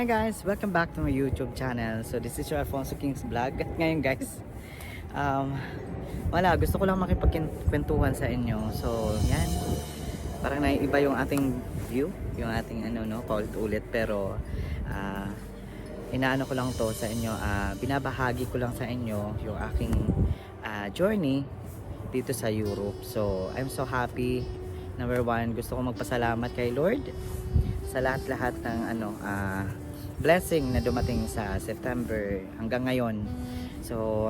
guys! Welcome back to my YouTube channel. So this is your Alfonso King's vlog. At ngayon guys, gusto ko lang makipagkwentuhan sa inyo. So yan, parang naiiba yung ating view, yung ating paulit-ulit. Pero inaano ko lang to sa inyo, binabahagi ko lang sa inyo yung aking journey dito sa Europe. So I'm so happy. Number one, gusto ko magpasalamat kay Lord sa lahat-lahat ng blessing na dumating sa September hanggang ngayon. So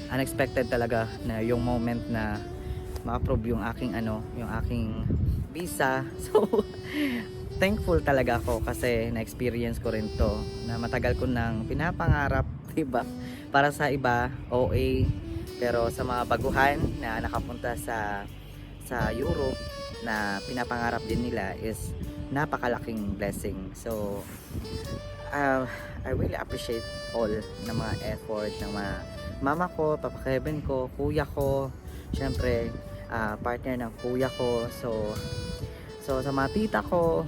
unexpected talaga na yung moment na ma-approve yung aking yung aking visa. So thankful talaga ako kasi na-experience ko rin to na matagal ko nang pinapangarap, diba? Para sa iba, OA, pero sa mga baguhan na nakapunta sa Europe na pinapangarap din nila is napakalaking blessing. So I really appreciate all ng mga effort ng mga mama ko, papa Kevin ko, kuya ko, syempre partner ng kuya ko. So sa mga tita ko,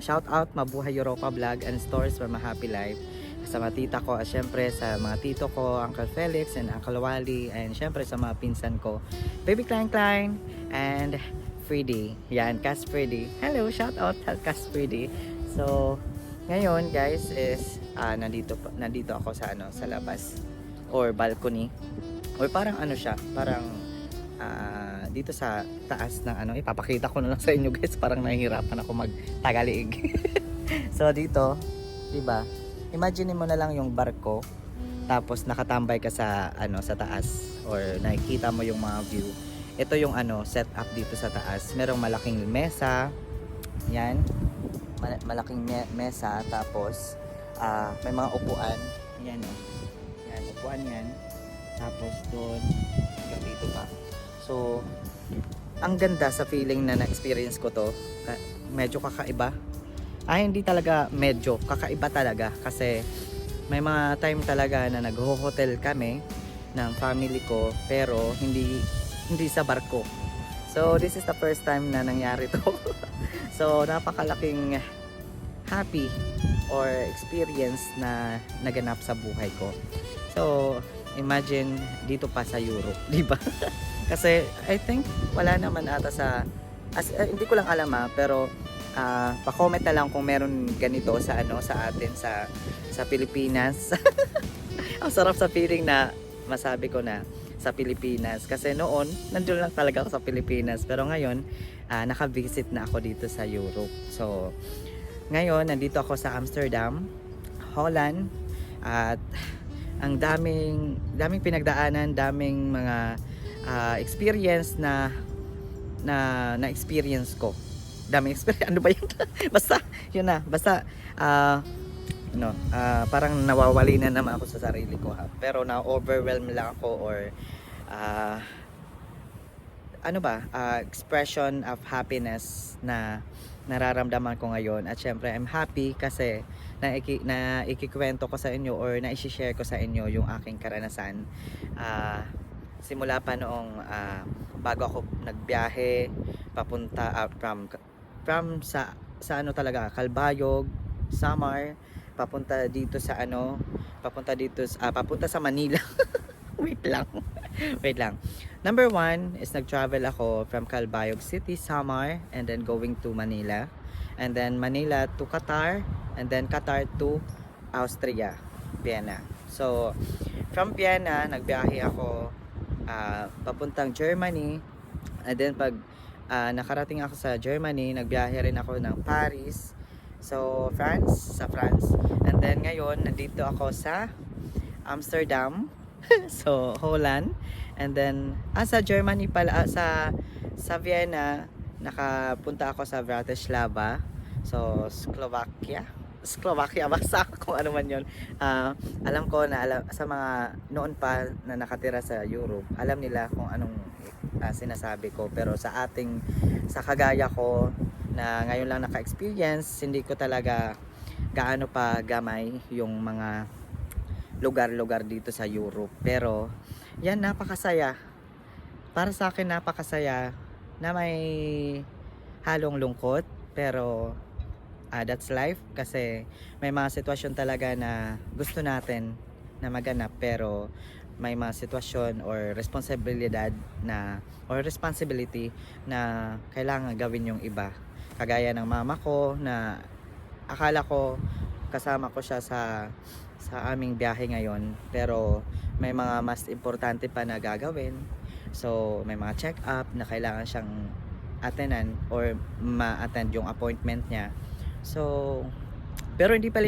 shout out Mabuhay Europa Vlog and Stories from a Happy Life. Sa mga tita ko, syempre sa mga tito ko, Uncle Felix and Uncle Wally, and syempre sa mga pinsan ko, Baby Klein Klein and Freddy. Yan, Cas Freddy. Hello, shout out Cas Freddy. So ngayon guys is nandito ako sa sa labas or balcony, or parang siya, parang dito sa taas ng ipapakita ko na lang sa inyo guys, parang nahihirapan ako magtagaliig. So dito, 'di ba? Imagine mo na lang yung barko, tapos nakatambay ka sa sa taas, or nakikita mo yung mga view. Ito yung set up dito sa taas. Merong malaking mesa. Yan. Malaking mesa, tapos may mga upuan. Yan Yan, upuan yan. Tapos doon hanggang dito pa. So ang ganda sa feeling na na-experience ko to. Medyo kakaiba. Hindi talaga medyo, kakaiba talaga kasi may mga time talaga na nag-hotel kami ng family ko, pero hindi sa barko. So this is the first time na nangyari to. So napakalaking happy or experience na naganap sa buhay ko. So imagine dito pa sa Europe, di ba? Kasi I think wala naman ata hindi ko lang alam pero pa-comment na lang kung meron ganito sa sa atin sa Pilipinas. Ang sarap sa feeling na masabi ko na sa Pilipinas, kasi noon nandoon lang talaga ako sa Pilipinas, pero ngayon naka-visit na ako dito sa Europe. So ngayon nandito ako sa Amsterdam, Holland, at ang daming pinagdaanan, daming mga experience na experience ko. Daming experience, ano ba yun? Basta yun na, parang nawawali na naman ako sa sarili ko, pero na-overwhelm lang ako, or expression of happiness na nararamdaman ko ngayon. At syempre I'm happy kasi na ikikwento ko sa inyo, or na i-share ko sa inyo yung aking karanasan simula pa noong bago ako nagbiyahe papunta from sa talaga Calbayog, Samar, papunta dito sa papunta sa Manila. Wait lang. Number one is nag-travel ako from Calbayog City, Samar, and then going to Manila, and then Manila to Qatar, and then Qatar to Austria, Vienna. So from Vienna nagbiyahe ako papuntang Germany, and then pag nakarating ako sa Germany, nagbiyahe rin ako ng Paris, so France, and then ngayon nandito ako sa Amsterdam. So Holland, and then sa Germany pala, sa Vienna nakapunta ako sa Bratislava, so Slovakia basta kung ano man yun. Alam ko na sa mga noon pa na nakatira sa Europe, alam nila kung anong sinasabi ko, pero sa kagaya ko na ngayon lang naka-experience, hindi ko talaga gaano pa gamay yung mga lugar-lugar dito sa Europe. Pero yan, napakasaya. Para sa akin napakasaya, na may halong lungkot, pero that's life kasi may mga sitwasyon talaga na gusto natin na maganap pero may mga sitwasyon or responsibilidad na or responsibility na kailangan gawin yung iba. Kagaya ng mama ko na akala ko kasama ko siya sa aming biyahe ngayon pero may mga mas importante pa na gagawin. So may mga check up na kailangan siyang attendan or ma-attend yung appointment niya. So pero hindi pa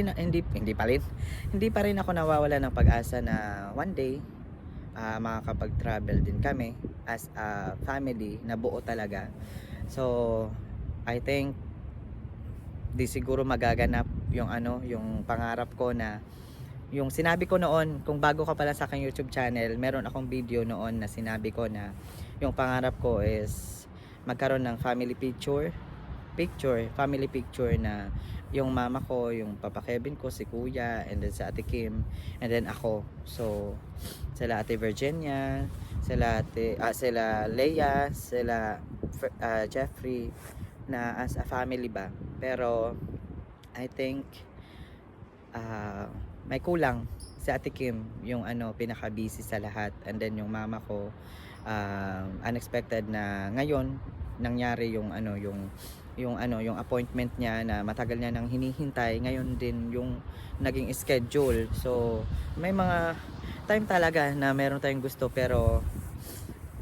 rin ako nawawala ng pag-asa na one day makakapag-travel din kami as a family na buo talaga. So I think di siguro magaganap yung yung pangarap ko na yung sinabi ko noon, kung bago ka pala sa aking YouTube channel, meron akong video noon na sinabi ko na yung pangarap ko is magkaroon ng family picture na yung mama ko, yung papa Kevin ko, si kuya, and then si ate Kim, and then ako. So sila ate Virginia, sila Leia, sila Jeffrey, na as a family ba. Pero I think may kulang si ate Kim, yung pinaka busy sa lahat, and then yung mama ko unexpected na ngayon nangyari yung yung appointment niya na matagal niya nang hinihintay, ngayon din yung naging schedule. So may mga time talaga na meron tayong gusto pero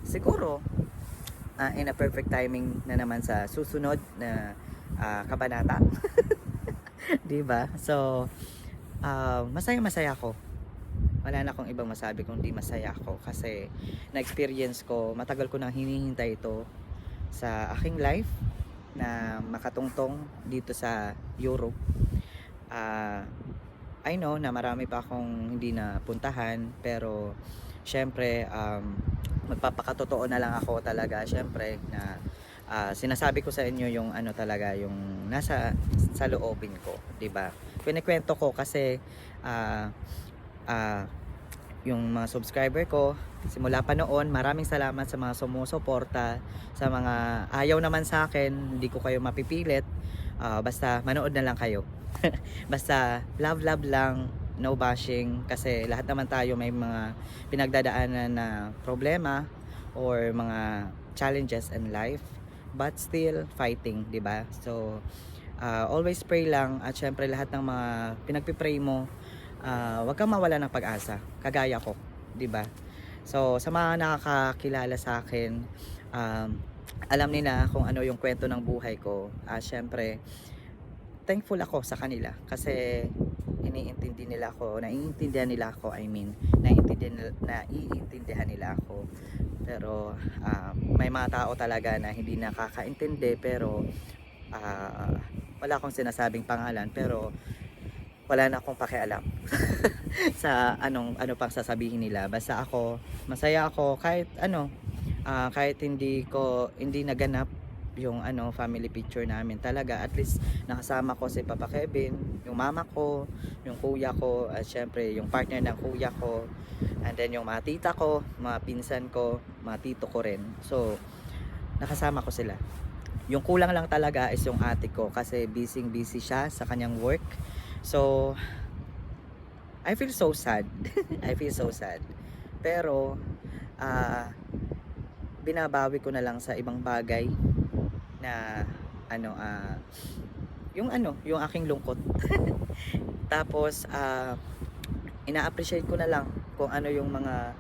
siguro in a perfect timing na naman sa susunod na kabanata. 'Di ba? So masaya ako. Wala na akong ibang masabi kundi masaya ako kasi na-experience ko, matagal ko nang hinihintay ito sa aking life na makatungtong dito sa Europe. I know na marami pa akong hindi na puntahan pero syempre magpapakatotoo na lang ako talaga syempre na sinasabi ko sa inyo yung talaga yung nasa sa loobin ko, 'di ba? Kinikwento ko kasi yung mga subscriber ko simula pa noon, maraming salamat sa mga sumusuporta, sa mga ayaw naman sa akin, hindi ko kayo mapipilit, basta manood na lang kayo. Basta love lang, no bashing kasi lahat naman tayo may mga pinagdadaanan na problema or mga challenges in life, but still fighting, 'di ba? So always pray lang at syempre lahat ng mga pinagpipray mo, wag kang mawala ng pag-asa kagaya ko, 'di ba? So sa mga nakakakilala sa akin, alam nila kung ano yung kwento ng buhay ko. Syempre thankful ako sa kanila kasi naiintindihan nila ako, naiintindihan nila ako. Pero may mga tao talaga na hindi nakakaintindi pero wala akong sinasabing pangalan pero wala na akong pakialam sa ano pang sasabihin nila. Basta ako, masaya ako kahit kahit hindi naganap yung family picture namin. Talaga at least nakasama ko si Papa Kevin, yung mama ko, yung kuya ko, at syempre yung partner ng kuya ko, and then yung mga tita ko, mga pinsan ko, mga tito ko rin. So nakasama ko sila. Yung kulang lang talaga is yung ate ko kasi busy siya sa kanyang work. So I feel so sad. I feel so sad. Pero binabawi ko na lang sa ibang bagay na yung aking lungkot. Tapos ina-appreciate ko na lang kung ano yung mga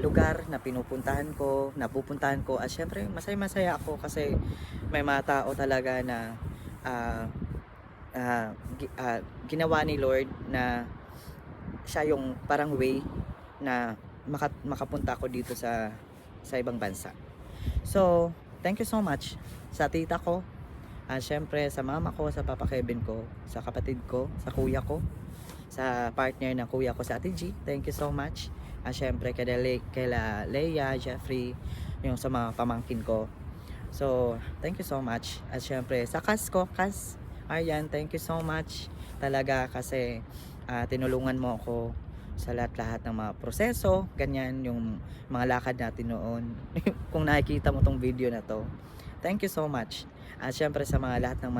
lugar na napupuntahan ko at syempre masaya ako kasi may mga tao talaga na ginawa ni Lord na siya yung parang way na makapunta ako dito sa ibang bansa. So thank you so much sa tita ko, syempre sa mama ko, sa Papa Kevin ko, sa kapatid ko, sa kuya ko, sa partner ng kuya ko, sa Ate G. Thank you so much. Syempre kaila Leia, Jeffrey, yung sa mga pamangkin ko. So thank you so much. At syempre sa Kas Aryan, thank you so much talaga kasi tinulungan mo ako sa lahat ng mga proseso, ganyan yung mga lakad natin noon. Kung nakikita mo tong video na to, thank you so much. At syempre sa mga lahat ng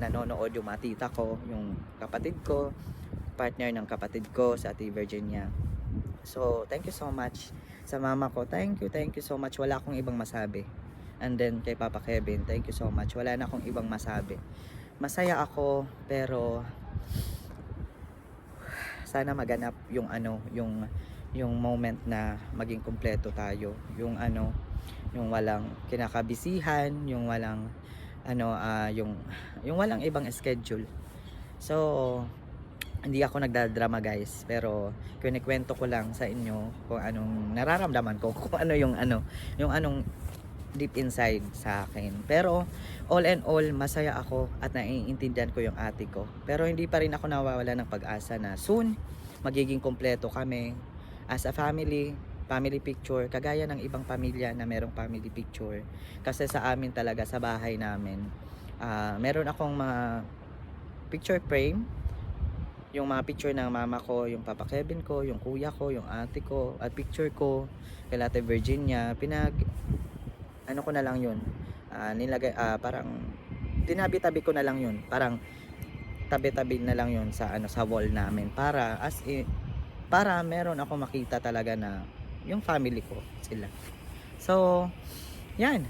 nanonood, yung mga tita ko, yung kapatid ko, partner ng kapatid ko sa Ate Virginia. So, thank you so much. Sa mama ko, thank you so much. Wala akong ibang masabi. And then kay Papa Kevin, thank you so much. Wala na akong ibang masabi. Masaya ako, pero sana maganap yung yung moment na maging kumpleto tayo. Yung walang kinakabisihan, yung walang yung walang ibang schedule. So, hindi ako nagdadrama guys, pero kinikwento ko lang sa inyo kung anong nararamdaman ko, kung yung anong deep inside sa akin. Pero all in all, masaya ako at naiintindihan ko yung ate ko. Pero hindi pa rin ako nawawala ng pag-asa na soon magiging kumpleto kami as a family picture, kagaya ng ibang pamilya na merong family picture. Kasi sa amin talaga, sa bahay namin, meron akong mga picture frame, yung mga picture ng mama ko, yung Papa Kevin ko, yung kuya ko, yung ate ko, at picture ko kay Ate Virginia. Ko na lang yun, nilagay, parang tinabi-tabi ko na lang yun, parang tabi-tabi na lang yun sa sa wall namin, para meron ako makita talaga na yung family ko sila. So yan,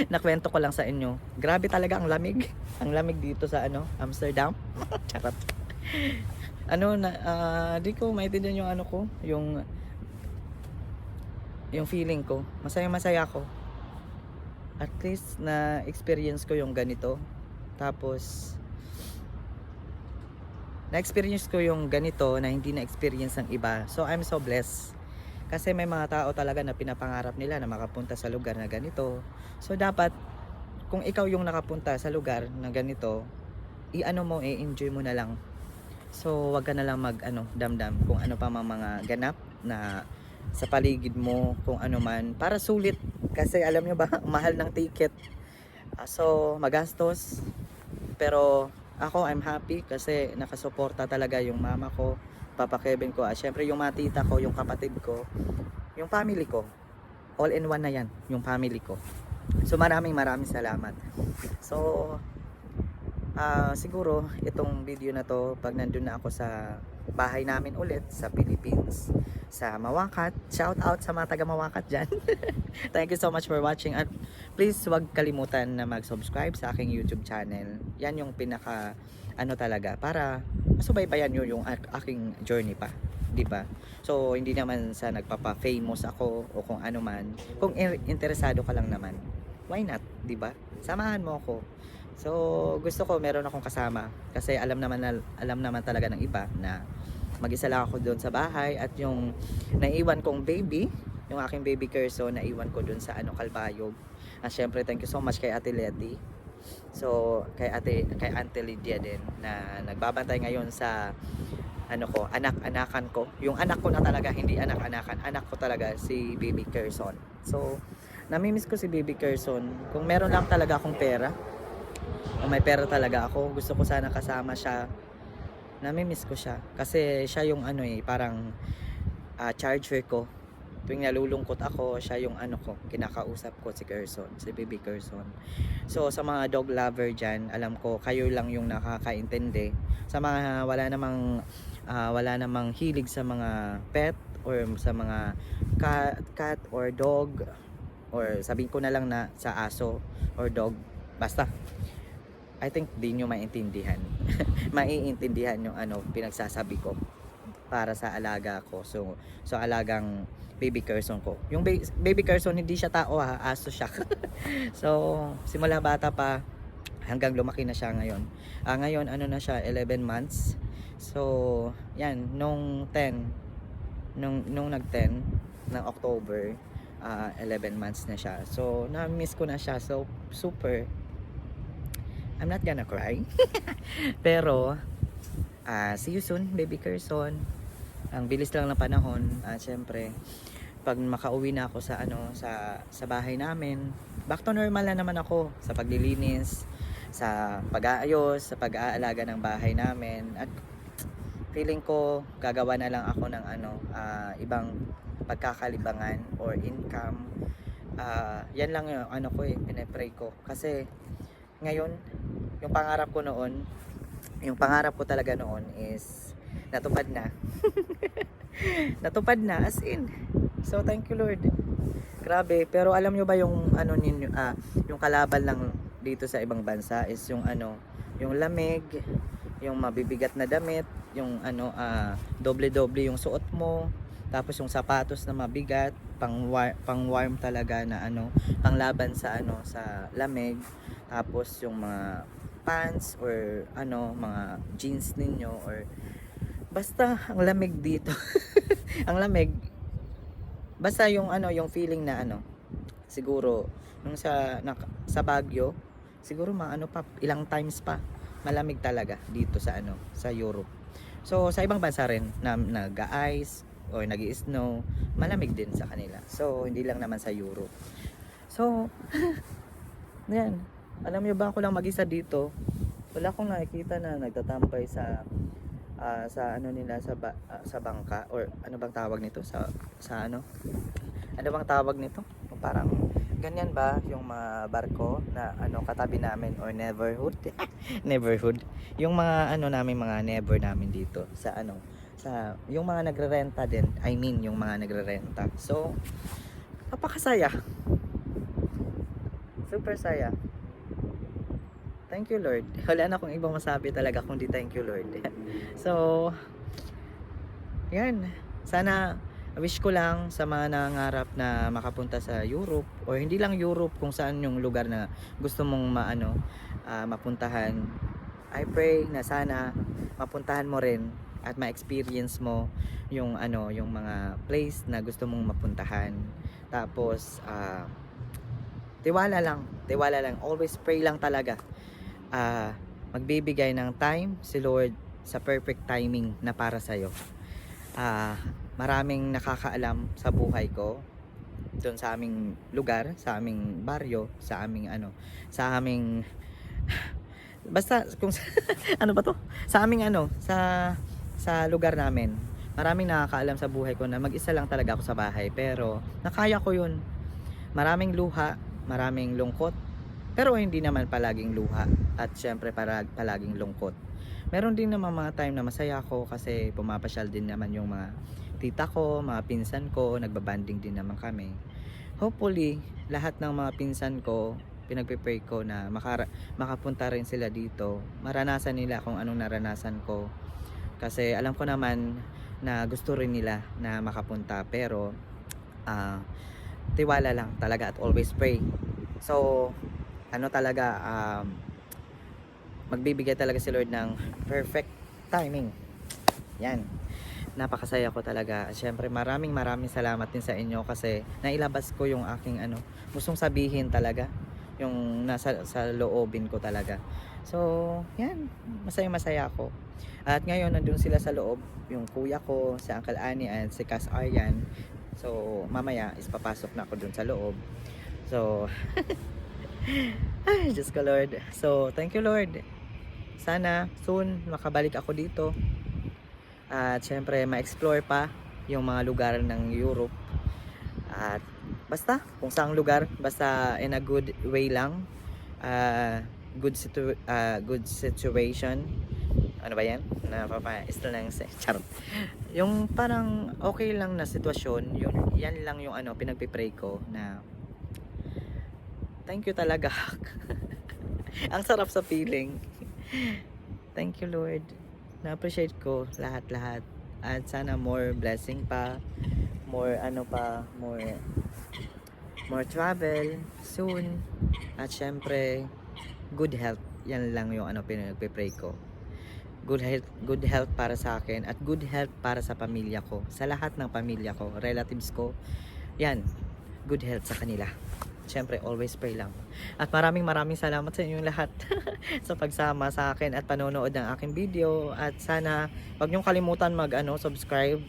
nakwento ko lang sa inyo. Grabe talaga ang lamig. Ang lamig dito sa Amsterdam. Charot. Di ko maintindihan yung ko, yung feeling ko. Masaya ako. At least na experience ko yung ganito. Tapos na-experience ko yung ganito na hindi na-experience ng iba. So I'm so blessed. Kasi may mga tao talaga na pinapangarap nila na makapunta sa lugar na ganito. So dapat, kung ikaw yung nakapunta sa lugar na ganito, i-enjoy mo na lang. So wag ka na lang damdam kung ano pa mga ganap na sa paligid mo, kung ano man, para sulit. Kasi alam nyo ba, mahal ng ticket. So magastos. Pero ako, I'm happy kasi nakasuporta talaga yung mama ko, Papa Kevin ko, syempre yung mga tita ko, yung kapatid ko, yung family ko. All in one na yan, yung family ko. So maraming salamat. So siguro itong video na to, pag nandun na ako sa bahay namin ulit sa Philippines, sa Mawakat, shout out sa mga taga Mawakat dyan. Thank you so much for watching, at please wag kalimutan na mag-subscribe sa aking YouTube channel. Yan yung pinaka talaga, para masubaybayan nyo yung aking journey pa, di ba? So hindi naman sa nagpapa-famous ako o kung ano man. Kung interesado ka lang naman, why not, di ba? Samahan mo ako. So gusto ko meron akong kasama, kasi alam naman talaga ng iba na mag-isa lang ako doon sa bahay, at yung naiwan kong baby, yung aking baby Kerso, naiwan ko doon sa Calbayog. At syempre thank you so much kay Ate Letty. So kay Auntie Lydia din, na nagbabantay ngayon sa anak-anakan ko. Yung anak ko na talaga, hindi anak-anakan, anak ko talaga, si baby Kerson. So namimiss ko si baby Kerson. Kung meron lang talaga akong pera, o may pera talaga ako, gusto ko sana kasama siya. Namimiss ko siya kasi siya yung parang charger ko. Tuwing nalulungkot ako, siya yung kinakausap ko, si Kerson, si baby Kerson. So sa mga dog lover dyan, alam ko kayo lang yung nakakaintindi. Sa mga wala namang hilig sa mga pet, or sa mga cat or dog, or sabihin ko na lang na sa aso or dog, basta I think di nyo maintindihan. Maiintindihan yung pinagsasabi ko para sa alaga ko. So alagang baby Kerson ko. Yung baby Kerson, hindi siya tao aso siya. So simula bata pa hanggang lumaki na siya ngayon. Ngayon na siya, 11 months. So yan, nung nag-10 ng October, 11 months na siya. So na-miss ko na siya. So super, I'm not gonna cry. Pero see you soon, baby Kerson. Ang bilis lang ng panahon. Siyempre, pag makauwi na ako sa bahay namin, back to normal na naman ako sa paglilinis, sa pag-aayos, sa pag-aalaga ng bahay namin. At feeling ko gagawa na lang ako ng ibang pagkakalibangan or income. yan lang yung ano ko pinepray ko. Kasi ngayon, yung pangarap ko noon, yung pangarap ko talaga noon is natupad na. Natupad na as in. So thank you Lord. Grabe, pero alam nyo ba yung ano ninyo, yung kalaban lang dito sa ibang bansa is yung ano, yung lamig, yung mabibigat na damit, yung ano, doble-doble yung suot mo, tapos yung sapatos na mabigat, pang warm talaga na ano, panglaban sa ano, sa lamig, tapos yung mga pants or ano, mga jeans ninyo or basta ang lamig dito. Ang lamig, basta yung ano, yung feeling na ano, siguro nung sa Baguio, siguro mga ano pa, ilang times pa malamig talaga dito sa ano, sa Europe. So sa ibang bansa rin na nag-ice or nag-i-snow, malamig din sa kanila. So hindi lang naman sa Europe. So yan, alam niyo ba ako lang mag-isa dito? Wala akong nakikita na nagtatambay sa ano nila sa bangka or ano bang tawag nito sa ano bang tawag nito, parang ganyan ba yung mga barko na ano katabi namin or neighborhood. Neighborhood yung mga ano namin, mga neighbor namin dito sa ano, sa yung mga nagrerenta din, I mean yung mga nagrerenta. So napakasaya, super saya. Thank you Lord. Wala na akong ibang masabi talaga kundi thank you Lord. So yan, sana wish ko lang sa mga nangangarap na makapunta sa Europe or hindi lang Europe, kung saan yung lugar na gusto mong mapuntahan. I pray na sana mapuntahan mo rin at ma-experience mo yung ano, yung mga place na gusto mong mapuntahan. Tapos tiwala lang, always pray lang talaga. Magbibigay ng time si Lord sa perfect timing na para sa'yo. Maraming nakakaalam sa buhay ko doon sa aming lugar, sa aming baryo, sa aming ano, sa aming basta kung ano ba to? Sa aming ano, sa lugar namin. Maraming nakakaalam sa buhay ko na mag-isa lang talaga ako sa bahay, pero nakaya ko 'yun. Maraming luha, maraming lungkot, pero hindi naman palaging luha at syempre palaging lungkot. Meron din naman mga time na masaya ako kasi pumapasyal din naman yung mga tita ko, mga pinsan ko, nagbabanding din naman kami. Hopefully, lahat ng mga pinsan ko, pinagpipray ko na makapunta rin sila dito. Maranasan nila kung anong naranasan ko. Kasi alam ko naman na gusto rin nila na makapunta, pero tiwala lang talaga at always pray. So ano talaga, magbibigay talaga si Lord ng perfect timing. Yan, napakasaya ko talaga. Siyempre maraming salamat din sa inyo kasi nailabas ko yung aking ano, gustong sabihin talaga, yung nasa sa loobin ko talaga. So yan, masaya ako. At ngayon nandun sila sa loob, yung kuya ko, si Uncle Annie and si Cas Aryan. So mamaya is papasok na ako dun sa loob. So ay, Diyos ko Lord. So thank you Lord. Sana soon makabalik ako dito. At syempre ma-explore pa yung mga lugar ng Europe. At basta kung saang lugar, basta in a good way lang. Good situation. Ano ba yan? Napapa-istal lang sa charot. Yung parang okay lang na sitwasyon, yan lang yung ano, pinagpipray ko na thank you talaga. Ang sarap sa feeling. Thank you Lord. Na-appreciate ko lahat. At sana more blessing pa, more ano pa, more travel soon. At syempre good health. Yan lang yung ano pinagpipray ko. Good health para sa akin at good health para sa pamilya ko. Sa lahat ng pamilya ko, relatives ko. Yan, good health sa kanila. Siyempre, always pray lang. At maraming salamat sa inyong lahat sa pagsama sa akin at panonood ng aking video. At sana, wag niyong kalimutan subscribe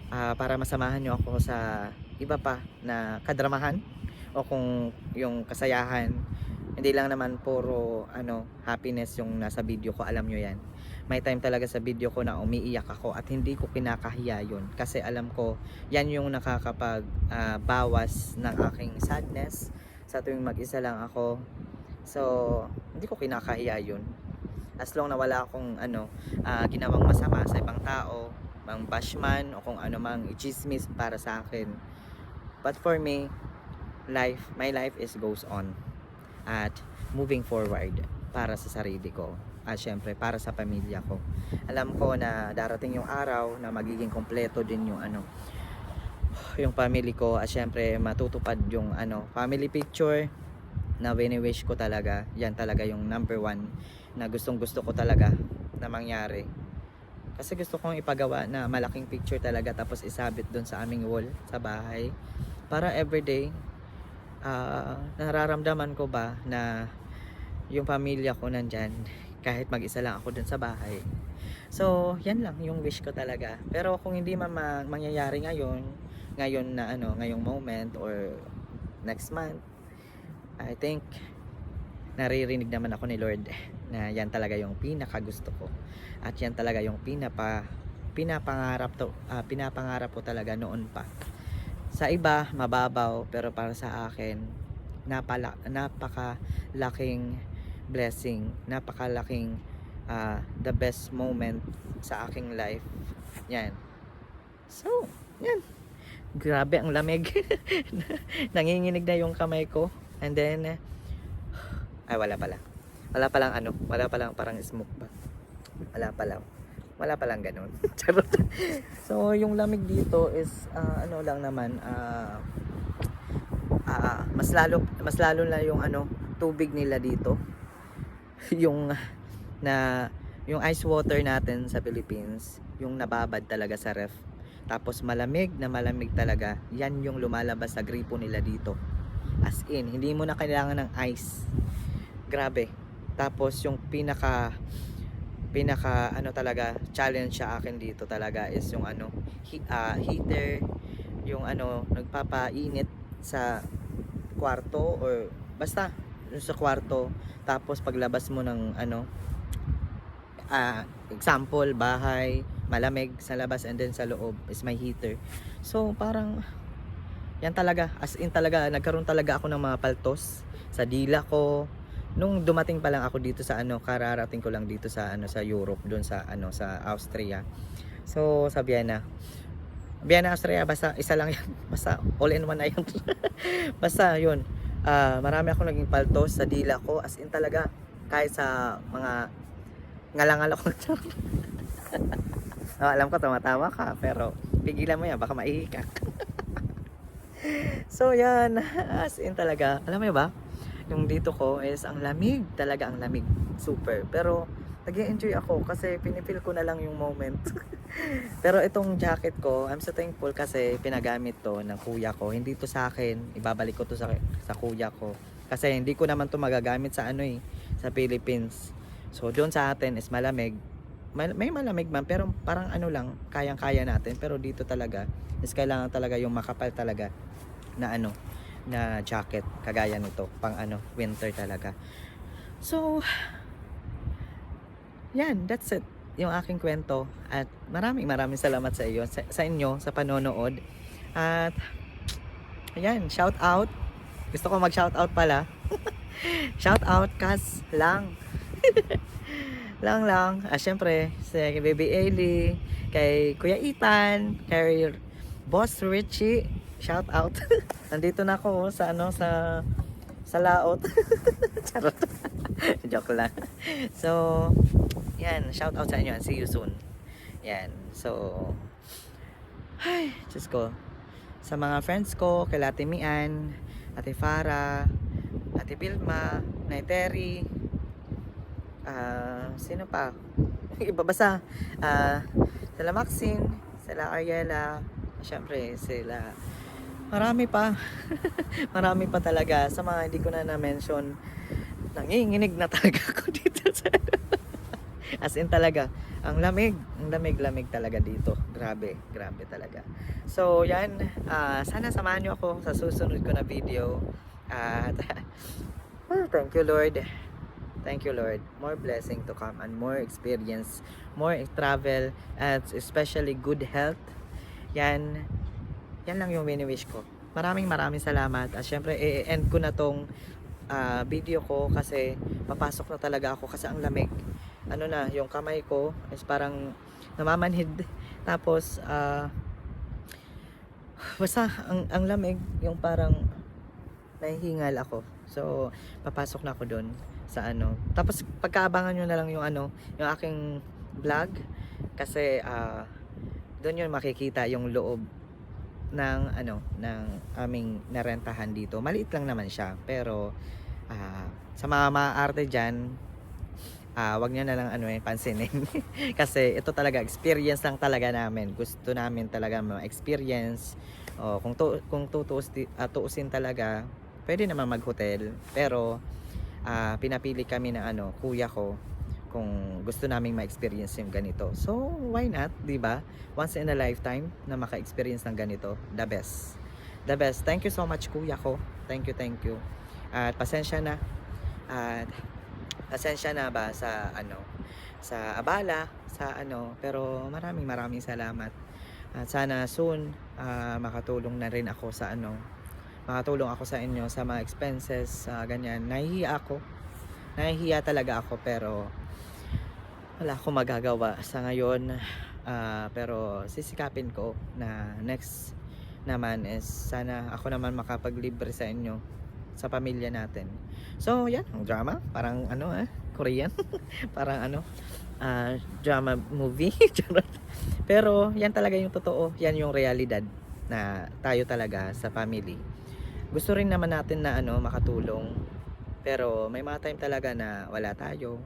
para masamahan niyo ako sa iba pa na kadramahan o kung yung kasayahan. Hindi lang naman puro happiness yung nasa video ko, alam niyo yan. may time talaga sa video ko na umiiyak ako at hindi ko kinakahiya yun. Kasi alam ko, yan yung nakakapag bawas ng aking sadness sa tuwing mag-isa lang ako. So, hindi ko kinakahiya yun. As long na wala akong ginawang masama sa ibang tao, mang bashman o kung ano mang i-chismis para sa akin. But for me, my life is goes on at moving forward para sa sarili ko at syempre para sa pamilya ko. Alam ko na darating yung araw na magiging kompleto din yung family ko at syempre matutupad yung family picture na wini-wish ko talaga. Yan talaga yung number one na gustong gusto ko talaga na mangyari. Kasi gusto kong ipagawa na malaking picture talaga tapos isabit dun sa aming wall sa bahay para everyday nararamdaman ko ba na yung pamilya ko nandyan kahit mag-isa lang ako dun sa bahay. So yan lang yung wish ko talaga. Pero kung hindi man mangyayari ngayon na ngayong moment or next month, I think naririnig naman ako ni Lord na yan talaga yung pinaka gusto ko at yan talaga yung pinapangarap ko talaga noon pa. Sa iba mababaw, pero para sa akin napakalaking blessing, napakalaking the best moment sa aking life. Yan. So yan, grabe ang lamig. Nanginginig na yung kamay ko. And then ay wala palang parang smoke ba, wala palang ganun. Charot. So yung lamig dito is lang naman mas lalo na yung tubig nila dito. yung ice water natin sa Philippines, yung nababad talaga sa ref. Tapos malamig talaga. Yan yung lumalabas sa gripo nila dito. As in, hindi mo na kailangan ng ice. Grabe. Tapos yung pinaka talaga challenge sa akin dito talaga is yung heater, yung nagpapainit sa kwarto or basta sa kwarto. Tapos paglabas mo ng example, bahay, malamig sa labas and then sa loob is may heater. So parang yan talaga, as in talaga, nagkaroon talaga ako ng mga paltos sa dila ko. Nung dumating pa lang ako dito sa kararating ko lang dito sa sa Europe, doon sa sa Austria. So sa Vienna, Austria, basta isa lang yan. Basta all in one na yun. Basta yun. Marami akong naging paltos sa dila ko, as in talaga, kahit sa mga ngalangal ako. Alam ko tumatawa ka, pero pigilan mo yan, baka maihika. So yan, as in talaga, alam mo ba, yung dito ko is ang lamig, talaga ang lamig, super. Pero nag-enjoy ako kasi pinipil ko na lang yung moment. Pero itong jacket ko, I'm so thankful kasi pinagamit to ng kuya ko. Hindi to sa akin, ibabalik ko to sa kuya ko. Kasi hindi ko naman to magagamit sa sa Philippines. So doon sa atin is malamig. May malamig man, pero parang lang, kayang-kaya natin. Pero dito talaga is kailangan talaga yung makapal talaga na na jacket kagaya nito, pang winter talaga. So yan, that's it, yung aking kwento. At maraming salamat sa inyo sa panonood. At ayan, shout out, gusto ko mag shout out pala. Shout out Kas lang. lang syempre sa Baby Ellie, kay Kuya Ethan, kay Boss Richie, shout out. Nandito na ako sa sa laot. Charot. Joke lang. So yan, shout out sa inyo and see you soon. Yan. So ay, Diyos ko, sa mga friends ko, kay Ate Mian, Ate Farah, Ate Vilma, Nay Terry, sino pa? Iba basta sila Maxine, sila Ariela, syempre sila, marami pa. Marami pa talaga. Sa mga hindi ko na mention, nanginginig na talaga ako dito sa as in talaga, ang lamig talaga dito. Grabe talaga. So yan, sana samahan nyo ako sa susunod ko na video. At thank you Lord. Thank you, Lord. More blessing to come and more experience, more travel, at especially good health. Yan, yan lang yung wini-wish ko. Maraming salamat. At syempre, i-end ko na tong video ko kasi papasok na talaga ako kasi ang lamig. Ano na, yung kamay ko is parang namamanhid. Tapos, basta ang lamig, yung parang nahihingal ako. So, papasok na ako doon sa ano. Tapos, pagkaabangan nyo na lang yung ano, yung aking vlog. Kasi, doon yun makikita yung loob ng ano, ng aming narentahan dito. Maliit lang naman siya. Pero, sa mga maaarte dyan, wag nyo na lang ano pansinin. Kasi ito talaga experience lang talaga namin. Gusto namin talaga ma-experience. O kung tuusin talaga, pwede naman mag-hotel. Pero pinapili kami ng ano, kuya ko kung gusto naming ma-experience yung ganito. So, why not, 'di ba? Once in a lifetime na maka-experience ng ganito, the best. The best. Thank you so much kuya ko. Thank you, thank you. At pasensya na. At pasensya na ba sa ano, sa abala, sa ano, pero maraming salamat. At sana soon makatulong na rin ako sa ano, makatulong ako sa inyo sa mga expenses, ganyan. Nahihiya talaga ako pero wala akong magagawa sa ngayon. Pero sisikapin ko na next naman is sana ako naman makapaglibre sa inyo, sa pamilya natin. So yan, ang drama, parang ano Korean. Parang ano, drama movie. Pero yan talaga yung totoo, yan yung realidad na tayo talaga sa family. Gusto rin naman natin na ano, makatulong. Pero may mga time talaga na wala tayo,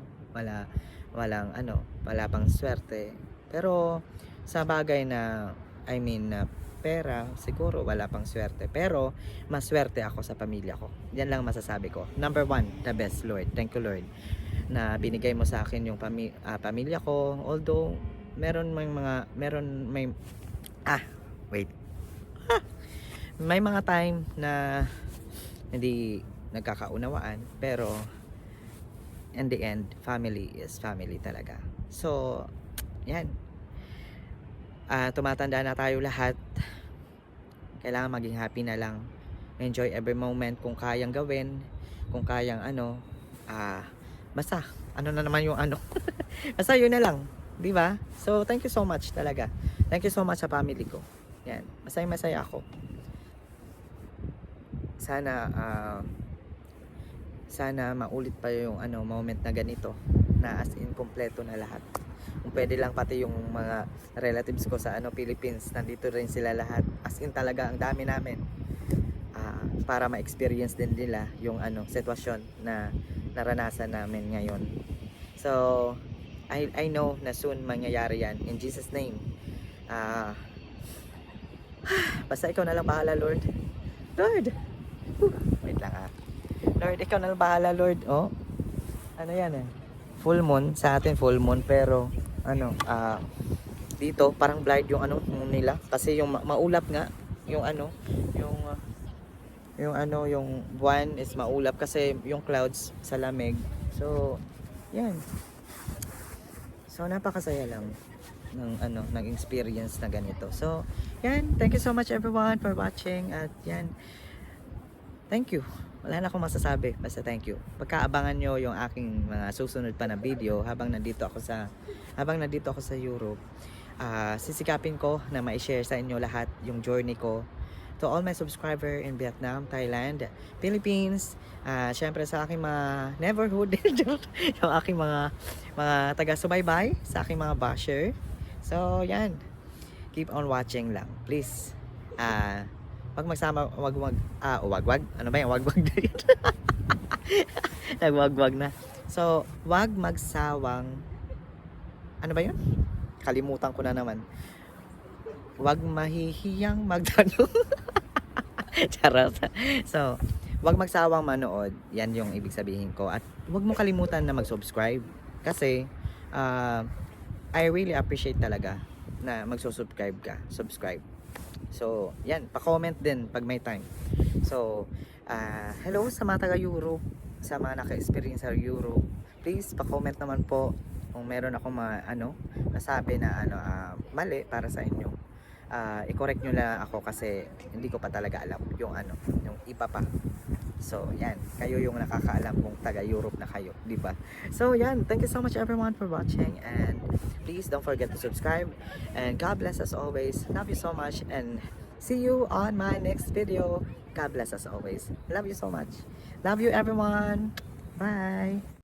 walang ano, wala pang swerte. Pero sa bagay na na pera, siguro wala pang swerte. Pero maswerte ako sa pamilya ko. Yan lang masasabi ko. Number one, the best, Lord. Thank you, Lord, na binigay mo sa akin yung pamilya ko. Although wait. May mga time na hindi nagkakaunawaan, pero in the end, family is family talaga. So, yan. Tumatanda na tayo lahat. Kailangan maging happy na lang. Enjoy every moment kung kayang gawin, kung kayang ano, basta ano na naman yung ano. Basta yun na lang, 'di ba? So, thank you so much talaga. Thank you so much sa family ko. Yan, masaya ako. Sana maulit pa yung ano moment na ganito, na as in kompleto na lahat. Kung pwede lang pati yung mga relatives ko sa ano Philippines, nandito rin sila lahat. As in talaga ang dami namin. Para ma-experience din nila yung ano sitwasyon na naranasan namin ngayon. So, I know na soon mangyayari yan in Jesus name. Basta ikaw na lang bahala, Lord. Lord. Wait lang Lord, ikaw na lang bahala, Lord. Oh. Ano yan full moon sa atin, full moon, pero ano dito parang blind yung ano nila kasi yung maulap nga yung ano yung buwan is maulap kasi yung clouds sa lamig. So yan, so napakasaya lang ng experience na ganito. So yan, thank you so much everyone for watching. At yan, thank you. Wala na akong masasabi, basta thank you. Pagkaabangan nyo yung aking mga susunod pa na video habang nandito ako sa Europe. Sisikapin ko na ma-share sa inyo lahat yung journey ko to all my subscriber in Vietnam, Thailand, Philippines, syempre sa aking mga neighborhood, yung aking mga taga-subaybay, sa aking mga basher. So yan, keep on watching lang please. Wag magsama, wag ano ba yan, wag nagwagwag na. So wag magsawang, ano ba yun, kalimutan ko na naman. Wag mahihiyang magtanong. Charot. So wag magsawang manood, yan yung ibig sabihin ko. At wag mo kalimutan na mag-subscribe kasi I really appreciate talaga na magsusubscribe ka. Subscribe. So, yan, pa-comment din pag may time. So, hello sa mga taga-Europe. sa mga naka-experience sa Europe, please pa-comment naman po kung meron ako nasabi na mali para sa inyo. I-correct nyo lang ako kasi hindi ko pa talaga alam yung yung iba pa. So, yan. Kayo yung nakakaalam kung taga-Europe na kayo, di ba? So, yan. Thank you so much everyone for watching. And please don't forget to subscribe. And God bless us always. Love you so much. And see you on my next video. God bless us always. Love you so much. Love you everyone. Bye.